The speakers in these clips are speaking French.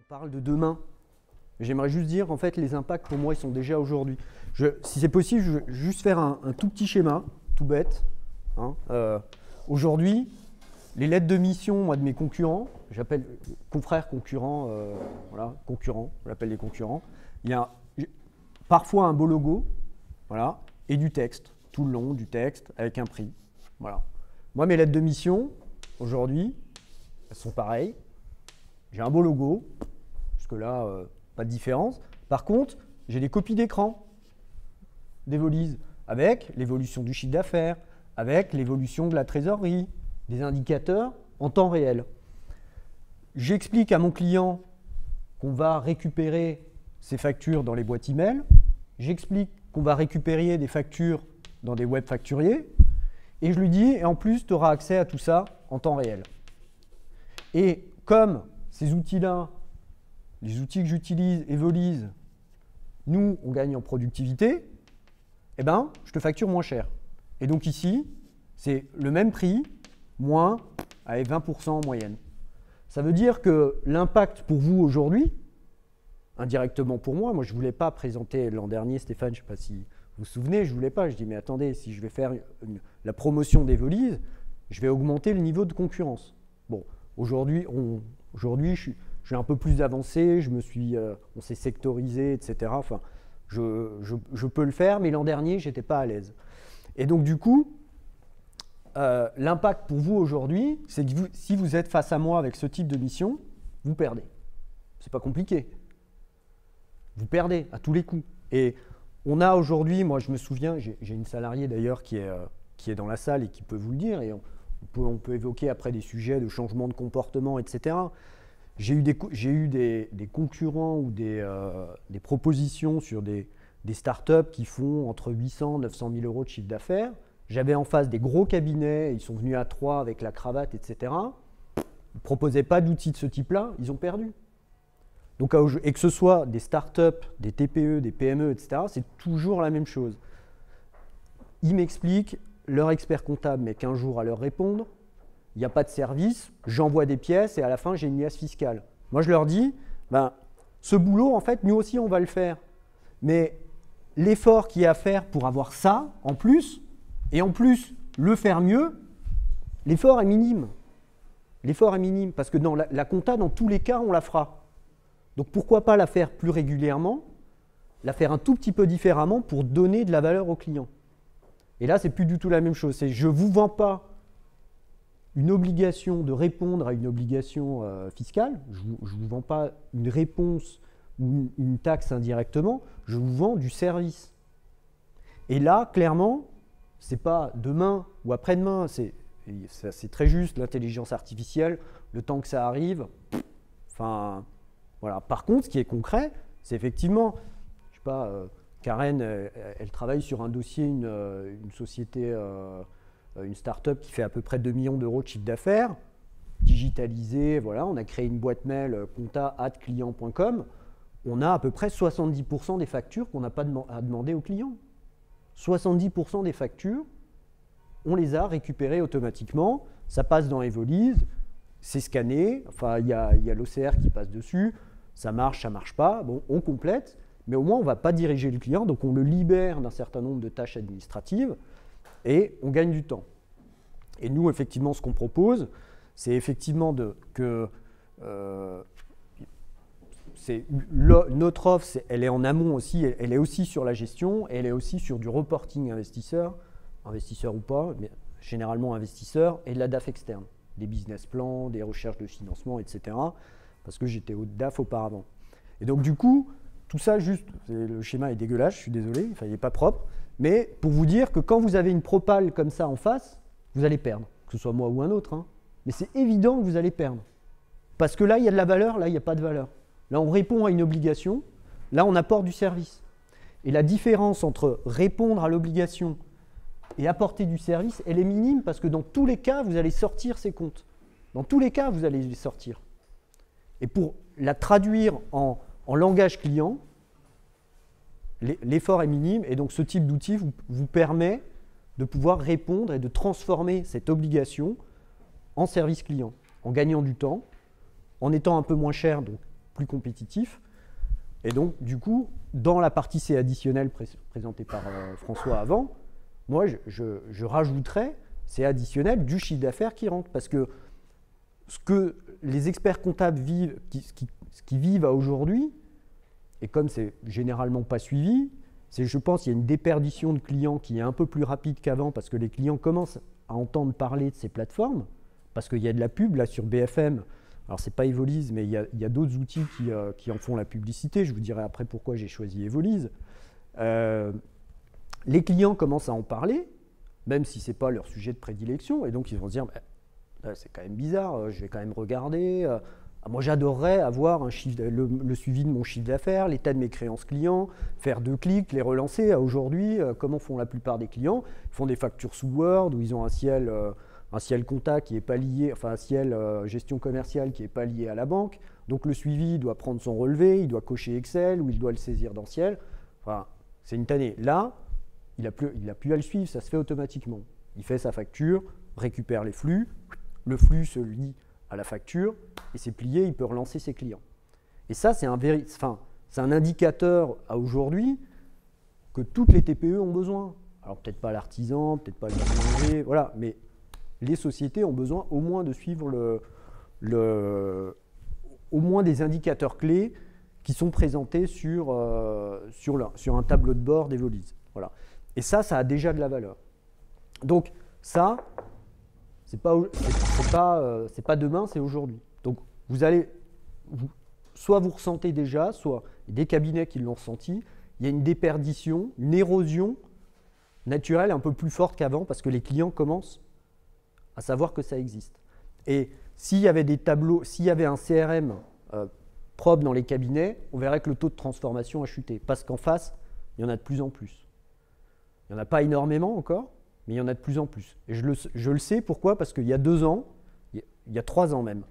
parle de demain. J'aimerais juste dire, en fait, les impacts, pour moi, ils sont déjà aujourd'hui. Si c'est possible, je vais juste faire un tout petit schéma, tout bête. Hein. Aujourd'hui, les lettres de mission, moi, de mes concurrents, j'appelle confrères concurrents, voilà, concurrents, on l'appelle les concurrents. Il y a parfois un beau logo, voilà, et du texte, tout le long, du texte, avec un prix. Voilà. Moi, mes lettres de mission, aujourd'hui, elles sont pareilles. J'ai un beau logo, jusque-là, pas de différence. Par contre, j'ai des copies d'écran d'Evolise, avec l'évolution du chiffre d'affaires, avec l'évolution de la trésorerie, des indicateurs en temps réel. J'explique à mon client qu'on va récupérer ces factures dans les boîtes email. J'explique qu'on va récupérer des factures dans des web facturiers. Et je lui dis, et en plus, tu auras accès à tout ça en temps réel. Et comme ces outils-là, les outils que j'utilise, Evolise, nous, on gagne en productivité, eh ben, je te facture moins cher. Et donc ici, c'est le même prix, moins avec 20% en moyenne. Ça veut dire que l'impact pour vous aujourd'hui, indirectement pour moi, je ne voulais pas présenter l'an dernier, Stéphane, je ne sais pas si vous vous souvenez, je ne voulais pas. Je dis, mais attendez, si je vais faire la promotion d'Evolise, je vais augmenter le niveau de concurrence. Bon, aujourd'hui, je suis un peu plus avancé, on s'est sectorisé, etc. Enfin, je peux le faire, mais l'an dernier, je n'étais pas à l'aise. Et donc, du coup, l'impact pour vous aujourd'hui, c'est que si vous êtes face à moi avec ce type de mission, vous perdez. C'est pas compliqué. Vous perdez à tous les coups. Et on a aujourd'hui, moi je me souviens, j'ai une salariée d'ailleurs qui est dans la salle et qui peut vous le dire, et on peut évoquer après des sujets de changement de comportement, etc. J'ai eu des concurrents ou des propositions sur des startups qui font entre 800 et 900 000 euros de chiffre d'affaires. J'avais en face des gros cabinets, ils sont venus à 3 avec la cravate, etc. Ils ne proposaient pas d'outils de ce type-là, ils ont perdu. Donc, et que ce soit des startups, des TPE, des PME, etc., c'est toujours la même chose. Ils m'expliquent, leur expert comptable met 15 jours à leur répondre, il n'y a pas de service, j'envoie des pièces et à la fin, j'ai une liasse fiscale. Moi, je leur dis, ce boulot, en fait, nous aussi, on va le faire. Mais l'effort qu'il y a à faire pour avoir ça, en plus, et en plus, le faire mieux, l'effort est minime. L'effort est minime, parce que dans la compta, dans tous les cas, on la fera. Donc pourquoi pas la faire plus régulièrement, la faire un tout petit peu différemment pour donner de la valeur au client. Et là, c'est plus du tout la même chose. Je ne vous vends pas une obligation de répondre à une obligation fiscale, je ne vous vends pas une réponse ou une taxe indirectement, je vous vends du service. Et là, clairement, ce n'est pas demain ou après-demain, c'est très juste, l'intelligence artificielle, le temps que ça arrive, enfin... Voilà. Par contre, ce qui est concret, c'est effectivement, je sais pas, Karen, elle travaille sur un dossier, une société, une start-up qui fait à peu près 2 millions d'euros de chiffre d'affaires, digitalisée, voilà, on a créé une boîte mail compta@client.com, on a à peu près 70% des factures qu'on n'a pas à demander aux clients. 70% des factures, on les a récupérées automatiquement, ça passe dans Evolise, c'est scanné, enfin il y a l'OCR qui passe dessus, ça marche pas, bon, on complète, mais au moins on ne va pas diriger le client, donc on le libère d'un certain nombre de tâches administratives et on gagne du temps. Et nous, effectivement, ce qu'on propose, c'est effectivement notre offre, elle est en amont aussi, elle est aussi sur la gestion, et elle est aussi sur du reporting investisseur ou pas, mais généralement investisseur, et de la DAF externe. Des business plans, des recherches de financement, etc. Parce que j'étais au DAF auparavant. Et donc du coup, tout ça juste, le schéma est dégueulasse, je suis désolé, enfin, il n'est pas propre, mais pour vous dire que quand vous avez une propale comme ça en face, vous allez perdre, que ce soit moi ou un autre, hein. Mais c'est évident que vous allez perdre. Parce que là, il y a de la valeur, là, il n'y a pas de valeur. Là, on répond à une obligation, là, on apporte du service. Et la différence entre répondre à l'obligation et apporter du service, elle est minime parce que dans tous les cas, vous allez sortir ces comptes. Dans tous les cas, vous allez les sortir. Et pour la traduire en langage client, l'effort est minime et donc ce type d'outil vous permet de pouvoir répondre et de transformer cette obligation en service client, en gagnant du temps, en étant un peu moins cher, donc plus compétitif. Et donc, du coup, dans la partie C additionnelle présentée par François avant, moi, je rajouterais C additionnel du chiffre d'affaires qui rentre. Parce que ce que les experts comptables vivent, ce qu'ils vivent à aujourd'hui, et comme c'est généralement pas suivi, c'est, je pense, qu'il y a une déperdition de clients qui est un peu plus rapide qu'avant parce que les clients commencent à entendre parler de ces plateformes, parce qu'il y a de la pub là sur BFM. Alors, ce n'est pas Evolise, mais il y a d'autres outils qui en font la publicité. Je vous dirai après pourquoi j'ai choisi Evolise. Les clients commencent à en parler, même si ce n'est pas leur sujet de prédilection, et donc ils vont se dire bah, c'est quand même bizarre, je vais quand même regarder. Moi, j'adorerais avoir le suivi de mon chiffre d'affaires, l'état de mes créances clients, faire 2 clics, les relancer. Aujourd'hui, comment font la plupart des clients? Ils font des factures sous Word où ils ont un ciel compta qui n'est pas lié, enfin un ciel gestion commerciale qui n'est pas lié à la banque. Donc le suivi il doit prendre son relevé, il doit cocher Excel ou il doit le saisir dans ciel. Enfin, c'est une tannée. Là, il n'a plus à le suivre, ça se fait automatiquement. Il fait sa facture, récupère les flux, le flux se lie à la facture et c'est plié, il peut relancer ses clients. Et ça, c'est un indicateur à aujourd'hui que toutes les TPE ont besoin. Alors peut-être pas l'artisan, peut-être pas le boulanger, voilà, mais les sociétés ont besoin au moins de suivre au moins des indicateurs clés qui sont présentés sur un tableau de bord d'Evolise. Voilà. Et ça a déjà de la valeur. Donc ça, c'est pas demain, c'est aujourd'hui. Donc soit vous ressentez déjà, soit des cabinets qui l'ont ressenti, il y a une déperdition, une érosion naturelle un peu plus forte qu'avant parce que les clients commencent à savoir que ça existe. Et s'il y avait des tableaux, s'il y avait un CRM propre dans les cabinets, on verrait que le taux de transformation a chuté. Parce qu'en face, il y en a de plus en plus. Il n'y en a pas énormément encore, mais il y en a de plus en plus. Et je le sais, pourquoi? Parce qu'il y a 2 ans, il y a 3 ans même,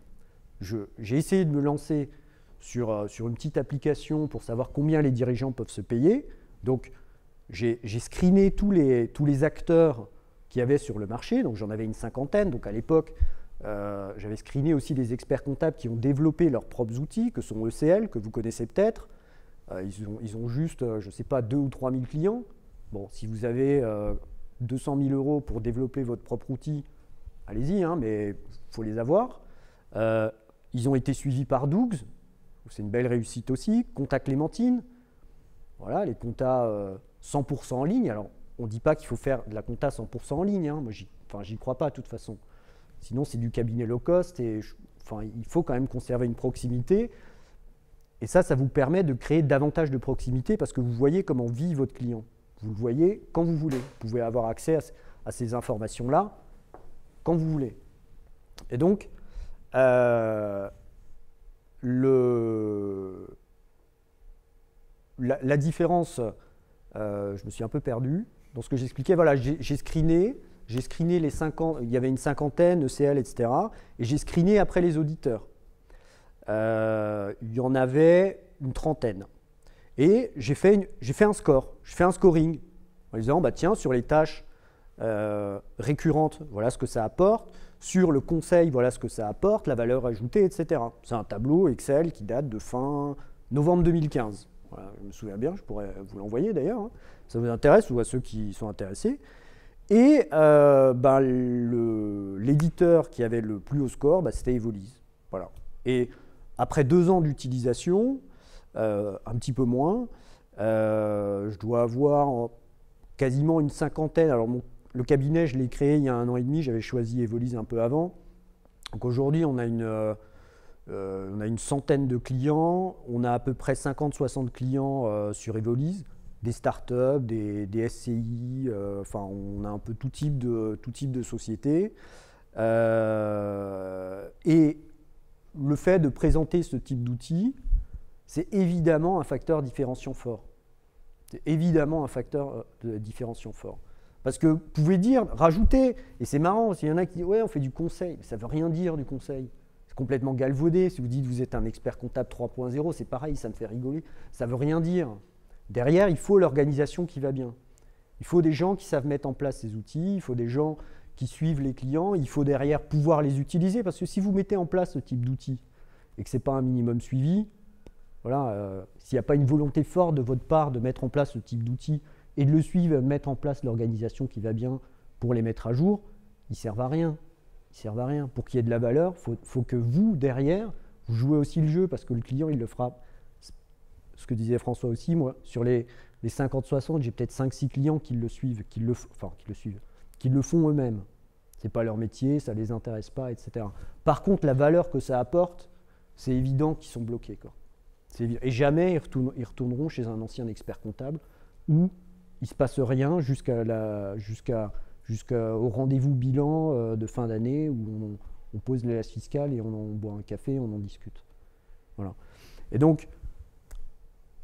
j'ai essayé de me lancer sur une petite application pour savoir combien les dirigeants peuvent se payer. Donc, j'ai screené tous les acteurs qu'il y avait sur le marché, donc j'en avais une 50aine. Donc à l'époque, j'avais screené aussi les experts comptables qui ont développé leurs propres outils, que sont ECL, que vous connaissez peut-être. Ils ont juste, je ne sais pas, 2 ou 3 000 clients. Bon, si vous avez 200 000 euros pour développer votre propre outil, allez-y, hein, mais il faut les avoir. Ils ont été suivis par Dougs, c'est une belle réussite aussi. Compta Clémentine, voilà, les comptas 100% en ligne. Alors, on ne dit pas qu'il faut faire de la compta 100% en ligne, hein. Moi, j'y crois pas de toute façon. Sinon, c'est du cabinet low cost et il faut quand même conserver une proximité. Et ça vous permet de créer davantage de proximité parce que vous voyez comment vit votre client. Vous le voyez quand vous voulez. Vous pouvez avoir accès à ces informations-là quand vous voulez. Et donc, la différence, je me suis un peu perdu dans ce que j'expliquais. Voilà, j'ai screené les 50, il y avait une 50aine, ECL, etc. Et j'ai screené après les auditeurs. Il y en avait une 30aine. Et j'ai fait un score, je fais un scoring en disant, bah, tiens, sur les tâches récurrentes, voilà ce que ça apporte. Sur le conseil, voilà ce que ça apporte, la valeur ajoutée, etc. C'est un tableau Excel qui date de fin novembre 2015. Voilà, je me souviens bien, je pourrais vous l'envoyer d'ailleurs. Hein. Ça vous intéresse ou à ceux qui sont intéressés. Et l'éditeur qui avait le plus haut score, c'était Evolise. Voilà. Et après 2 ans d'utilisation, un petit peu moins, je dois avoir quasiment une 50aine. Alors le cabinet, je l'ai créé il y a 1 an et demi, j'avais choisi Evolise un peu avant. Donc aujourd'hui, on a une 100aine de clients, on a à peu près 50-60 clients sur Evolise, des startups, des SCI, on a un peu tout type de société. Et le fait de présenter ce type d'outils, c'est évidemment un facteur différenciant fort. C'est évidemment un facteur de différenciant fort. Parce que vous pouvez dire, rajouter, et c'est marrant, s'il y en a qui disent « ouais, on fait du conseil », ça ne veut rien dire du conseil. C'est complètement galvaudé. Si vous dites que vous êtes un expert comptable 3.0, c'est pareil, ça me fait rigoler. Ça ne veut rien dire. Derrière, il faut l'organisation qui va bien. Il faut des gens qui savent mettre en place ces outils, il faut des gens qui suivent les clients, il faut derrière pouvoir les utiliser. Parce que si vous mettez en place ce type d'outils et que ce n'est pas un minimum suivi, voilà, s'il n'y a pas une volonté forte de votre part de mettre en place ce type d'outils et de le suivre, mettre en place l'organisation qui va bien pour les mettre à jour, ils ne servent à rien. Ils servent à rien. Pour qu'il y ait de la valeur, il faut que vous, derrière, vous jouez aussi le jeu parce que le client, il le fera. Ce que disait François aussi, moi, sur les 50-60, j'ai peut-être 5-6 clients qui le suivent, qui le font eux-mêmes. Ce n'est pas leur métier, ça ne les intéresse pas, etc. Par contre, la valeur que ça apporte, c'est évident qu'ils sont bloqués, quoi. Et jamais ils retourneront chez un ancien expert comptable où il ne se passe rien jusqu'au rendez-vous bilan de fin d'année où on pose les liasses fiscales et on boit un café, on en discute. Voilà. Et donc,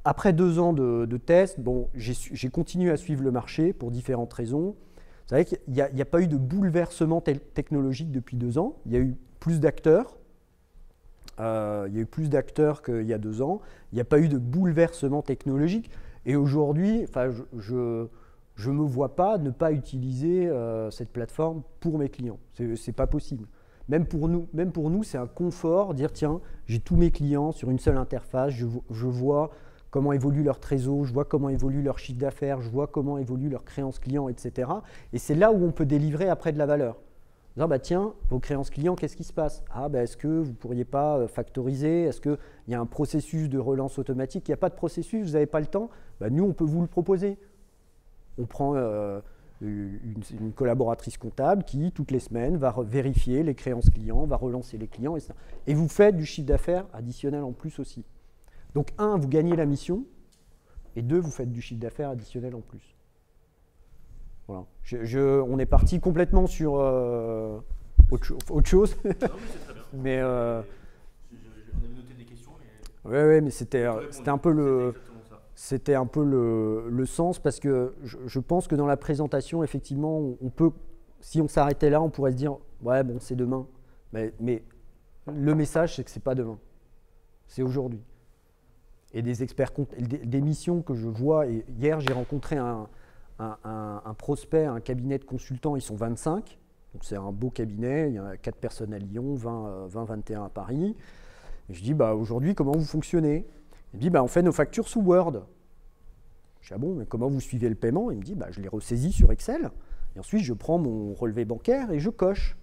après 2 ans de tests, bon, j'ai continué à suivre le marché pour différentes raisons. Vous savez qu'il n'y a pas eu de bouleversement technologique depuis 2 ans. Il y a eu plus d'acteurs. Il y a eu plus d'acteurs qu'il y a 2 ans. Il n'y a pas eu de bouleversement technologique. Et aujourd'hui, je ne me vois pas ne pas utiliser cette plateforme pour mes clients. Ce n'est pas possible. Même pour nous, c'est un confort, dire tiens, j'ai tous mes clients sur une seule interface, je vois comment évolue leur trésor, je vois comment évolue leur chiffre d'affaires, je vois comment évolue leur créance client, etc. Et c'est là où on peut délivrer après de la valeur. Dire, bah, tiens, vos créances clients, qu'est-ce qui se passe? Ah, bah, est-ce que vous ne pourriez pas factoriser? Est-ce qu'il y a un processus de relance automatique? Il n'y a pas de processus, vous n'avez pas le temps? Bah, nous, on peut vous le proposer. On prend une collaboratrice comptable qui, toutes les semaines, va vérifier les créances clients, va relancer les clients, etc. Et vous faites du chiffre d'affaires additionnel en plus aussi. Donc, 1, vous gagnez la mission, et 2, vous faites du chiffre d'affaires additionnel en plus. Voilà. On est parti complètement sur autre chose. Non, mais c'est très bien. Mais on a noté des questions. mais c'était un peu le sens, parce que je pense que dans la présentation, effectivement, on peut, si on s'arrêtait là, on pourrait se dire ouais, bon, c'est demain. Mais le message, c'est que c'est pas demain, c'est aujourd'hui. Et des missions que je vois, et hier j'ai rencontré un prospect, un cabinet de consultants, ils sont 25, donc c'est un beau cabinet, il y a 4 personnes à Lyon, 21 à Paris. Et je dis, bah, aujourd'hui, comment vous fonctionnez? Il me dit, bah, on fait nos factures sous Word. Je dis, ah bon, mais comment vous suivez le paiement? Il me dit, bah, je les ressaisis sur Excel, et ensuite je prends mon relevé bancaire et je coche.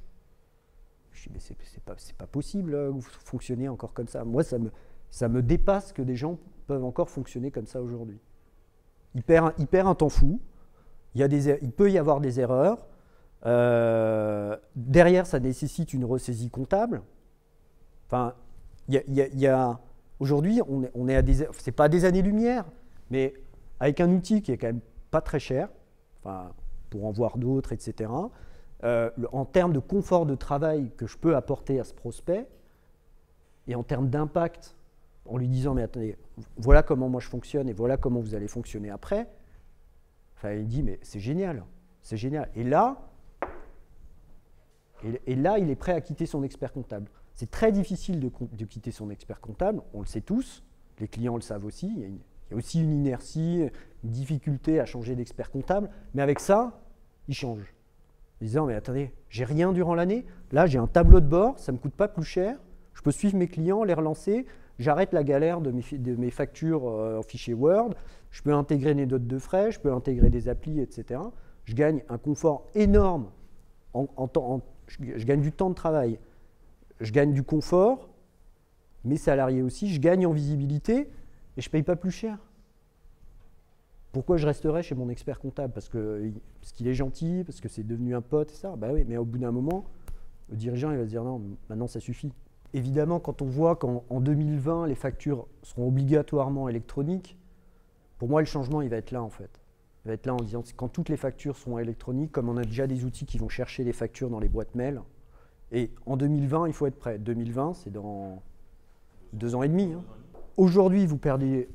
Je dis, mais c'est pas possible, vous fonctionnez encore comme ça. Moi, ça me dépasse que des gens peuvent encore fonctionner comme ça aujourd'hui. Il perd un temps fou, il peut y avoir des erreurs, derrière ça nécessite une ressaisie comptable. Enfin, aujourd'hui, on est à c'est pas des années-lumière, mais avec un outil qui est quand même pas très cher, enfin, pour en voir d'autres, etc., en termes de confort de travail que je peux apporter à ce prospect, et en termes d'impact, en lui disant, mais attendez, voilà comment moi je fonctionne et voilà comment vous allez fonctionner après. Enfin, il dit, mais c'est génial, c'est génial. Et là, il est prêt à quitter son expert comptable. C'est très difficile de quitter son expert comptable, on le sait tous, les clients le savent aussi, il y a aussi une inertie, une difficulté à changer d'expert comptable, mais avec ça, il change. En disant, mais attendez, j'ai rien durant l'année, là j'ai un tableau de bord, ça ne me coûte pas plus cher, je peux suivre mes clients, les relancer, j'arrête la galère de mes factures en fichier Word, je peux intégrer des notes de frais, je peux intégrer des applis, etc. Je gagne un confort énorme, je gagne du temps de travail, je gagne du confort, mes salariés aussi, je gagne en visibilité et je ne paye pas plus cher. Pourquoi je resterais chez mon expert comptable? Parce qu'il est gentil, parce que c'est devenu un pote, et ça. Bah oui, mais au bout d'un moment, le dirigeant il va se dire non, maintenant ça suffit. Évidemment, quand on voit qu'en 2020, les factures seront obligatoirement électroniques, pour moi, le changement, il va être là, en fait. Il va être là en disant que quand toutes les factures seront électroniques, comme on a déjà des outils qui vont chercher les factures dans les boîtes mail, et en 2020, il faut être prêt. 2020, c'est dans 2 ans et demi. Hein. Aujourd'hui, vous perdez...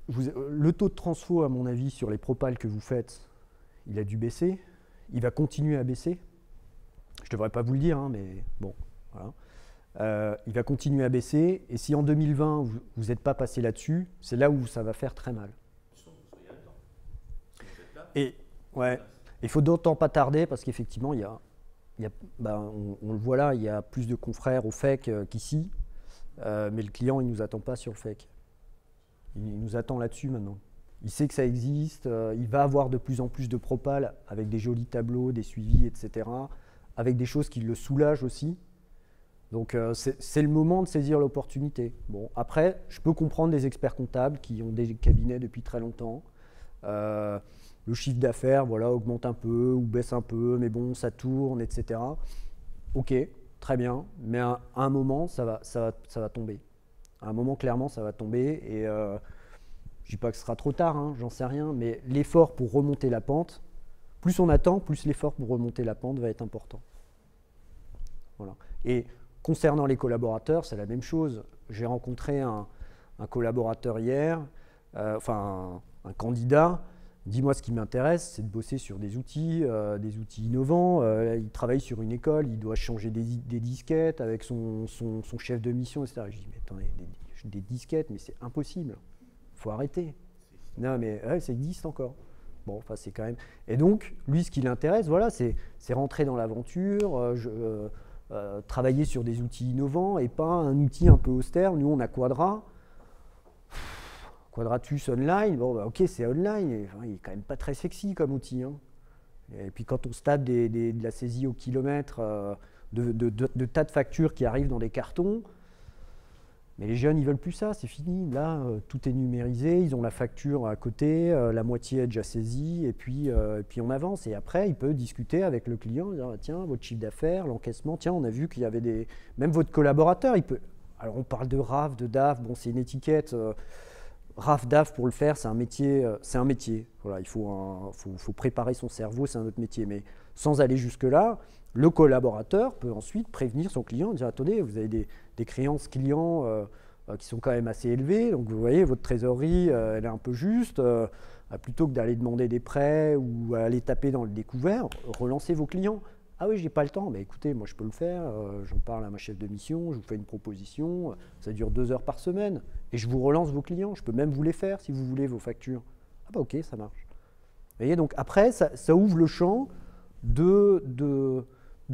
le taux de transfo, à mon avis, sur les propals que vous faites, il a dû baisser. Il va continuer à baisser. Je ne devrais pas vous le dire, hein, mais bon, voilà. Il va continuer à baisser, et si en 2020 vous n'êtes pas passé là-dessus, c'est là où ça va faire très mal. Et ouais, il faut d'autant pas tarder parce qu'effectivement, on le voit là, il y a plus de confrères au FEC qu'ici, mais le client il nous attend pas sur le FEC. Il nous attend là-dessus maintenant. Il sait que ça existe, il va avoir de plus en plus de propal avec des jolis tableaux, des suivis, etc. Avec des choses qui le soulagent aussi. Donc c'est le moment de saisir l'opportunité. Bon, après, je peux comprendre des experts comptables qui ont des cabinets depuis très longtemps. Le chiffre d'affaires, voilà, augmente un peu ou baisse un peu, mais bon, ça tourne, etc. Ok, très bien, mais à un moment, ça va tomber. À un moment, clairement, ça va tomber. Et je ne dis pas que ce sera trop tard, hein, j'en sais rien, mais l'effort pour remonter la pente, plus on attend, plus l'effort pour remonter la pente va être important. Voilà. Et concernant les collaborateurs, c'est la même chose. J'ai rencontré un collaborateur hier, un candidat. Dis-moi ce qui m'intéresse, c'est de bosser sur des outils innovants. Il travaille sur une école, il doit changer des disquettes avec son chef de mission, etc. Je dis, mais attendez, des disquettes, mais c'est impossible. Il faut arrêter. Non, mais ouais, ça existe encore. Bon, enfin, c'est quand même... Et donc, lui, ce qui l'intéresse, voilà, c'est rentrer dans l'aventure, travailler sur des outils innovants et pas un outil un peu austère. Nous, on a Quadra. Quadratus Online, bon, bah, ok, c'est online, et, enfin, il n'est quand même pas très sexy comme outil. Hein. Et puis quand on se tape de la saisie au kilomètre, de tas de factures qui arrivent dans des cartons, mais les jeunes, ils veulent plus ça, c'est fini. Là, tout est numérisé, ils ont la facture à côté, la moitié est déjà saisie, et puis on avance. Et après, il peut discuter avec le client, dire, tiens, votre chiffre d'affaires, l'encaissement, tiens, on a vu qu'il y avait des... Même votre collaborateur, il peut... Alors on parle de RAF, de DAF, bon, c'est une étiquette... RAF, DAF, pour le faire, c'est un métier. Voilà, il faut préparer son cerveau, c'est un autre métier. Mais sans aller jusque-là, le collaborateur peut ensuite prévenir son client, dire attendez, vous avez des créances clients qui sont quand même assez élevées, donc vous voyez, votre trésorerie, elle est un peu juste. Plutôt que d'aller demander des prêts ou aller taper dans le découvert, relancez vos clients. Ah oui, j'ai pas le temps, mais écoutez, moi je peux le faire, j'en parle à ma chef de mission, je vous fais une proposition, ça dure 2 heures par semaine, et je vous relance vos clients, je peux même vous les faire si vous voulez, vos factures. Ah bah ok, ça marche. Vous voyez, donc après, ça ouvre le champ de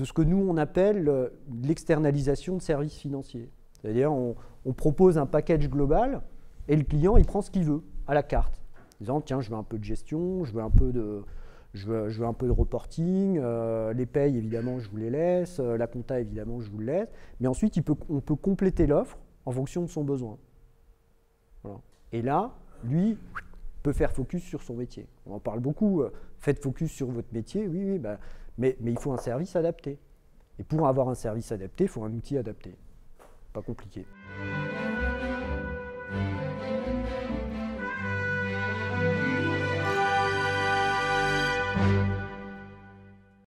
ce que nous on appelle l'externalisation de services financiers. C'est-à-dire, on propose un package global, et le client, il prend ce qu'il veut, à la carte, en disant, tiens, je veux un peu de gestion, je veux un peu de reporting, les payes évidemment je vous les laisse, la compta évidemment je vous le laisse, mais ensuite on peut compléter l'offre en fonction de son besoin. Voilà. Et là, lui peut faire focus sur son métier. On en parle beaucoup, faites focus sur votre métier, oui, bah, mais il faut un service adapté. Et pour avoir un service adapté, il faut un outil adapté. Pas compliqué.